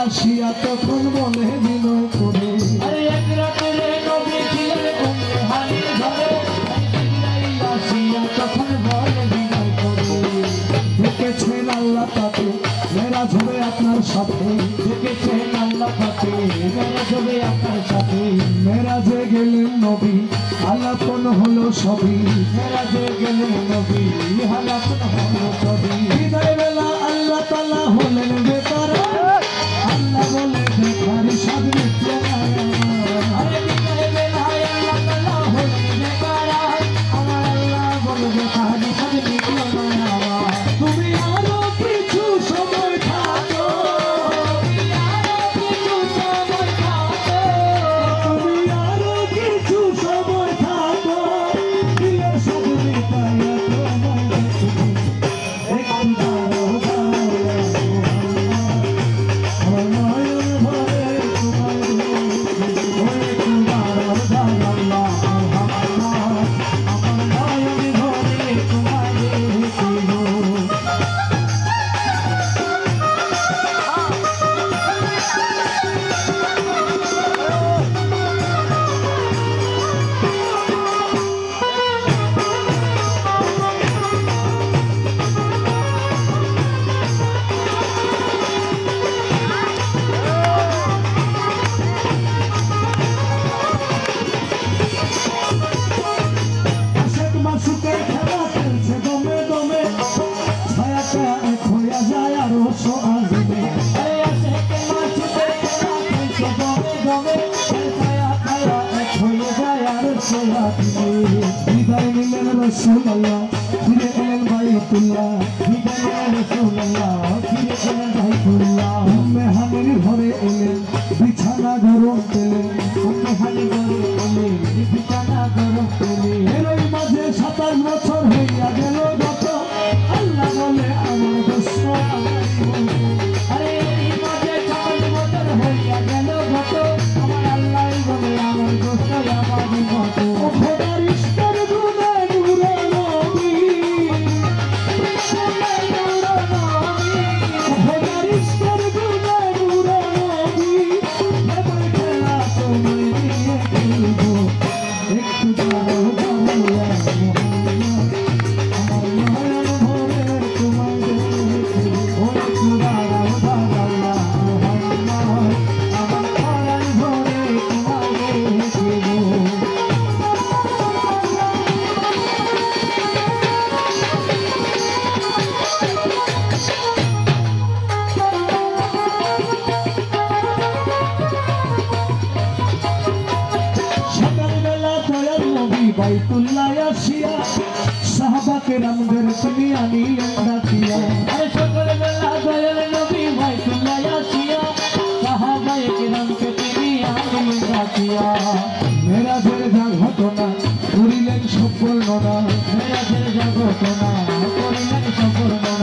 আসিয়া তখন বলে বিনয় করে আরে এক রাতে নবী ছিলেন হানি ঘরে জিবরাইল আসিয়া তখন বলে বিনয় করে দেখেছেন আল্লাহ তাকে মেরাজ হবে আপনার সাথে দেখেছেন আল্লাহ পাকে মেরাজ হবে আপনার সাথে মেরাজে গেলেন নবী আলাপন হলো সবই মেরাজে গেলেন নবী হালাকুন হলো সবই বিদায় বেলা আল্লাহ তাআলা হলেন বেকার আল্লাহ বলে দেখারি সব মিত্র আরে বিদায় বেলায় আল্লাহ তাআলা হলেন বেকার আমার আল্লাহ বলবে কাহানি সব নিকলো না তুমি আরো কিছু সময় থাকো তুমি আরো কিছু সময় থাকো দিলের সব মিটাইয়া তোমায় দেখবো একটু দাঁড়াও আমার নয়ন ভরে তোমায় দেখবো একটু দাঁড়াও আল্লাহ আমার নয়ন ভরে তোমায় দেখবো আশেক মাসুকের খেলা খেলছে দমে দমে ছায়াটা এক হইয়া যায় আরো সোয়াজিনে আরে আসে কে মাছুতে খেলা খেলছে গমে গমে ছায়া ছায়া এক হয়ে যায় আর সোয়াজিনে বিদায় নিলেন রাসূলুল্লাহ ফিরে এলেন বাইতুল্লাহ বিদায় রাসূলুল্লাহ ফিরে এলেন বাইতুল্লাহ মেহানির ঘরে এলেন বিছানা গরম পেলেন হানি করে বলে বিছানা গরম করে এরই মাঝে 27 বছর হইয়া গেল গত আল্লাহ বলে আমার দোস্ত আরে এই মাঝে 26 বছর হইয়া গেল গত আমার আল্লাহ বলে আমার দোস্ত আমার মতো খোদার ইশকের গুণে নূরে নবী খোদার ইশকের গুণে নূরে নবী এবার খেলা তোমায় নিয়ে খেলবো একটু দাঁড়াও দাঁড়াও আমার নয়ন ভরে তোমায় দেখবো একটু দাঁড়াও দাঁড়াও আমার নয়ন ভরে তোমায় দেখবো সকালবেলা দয়াল নবী বাইতুল্লাহ আসিয়া সাহাবাকে রামদের নিয়ে আনিলেন ডাকিয়া আরে সকালবেলা দয়াল নবী বাইতুল্লাহ আসিয়া সাহাবায়ে কিরামকে তিনি আনলেন ডাকিয়া মেরাজের যা ঘটনা করিলেন সব বর্ণনা মেরাজের যা ঘটনা করিলেন সব বর্ণনা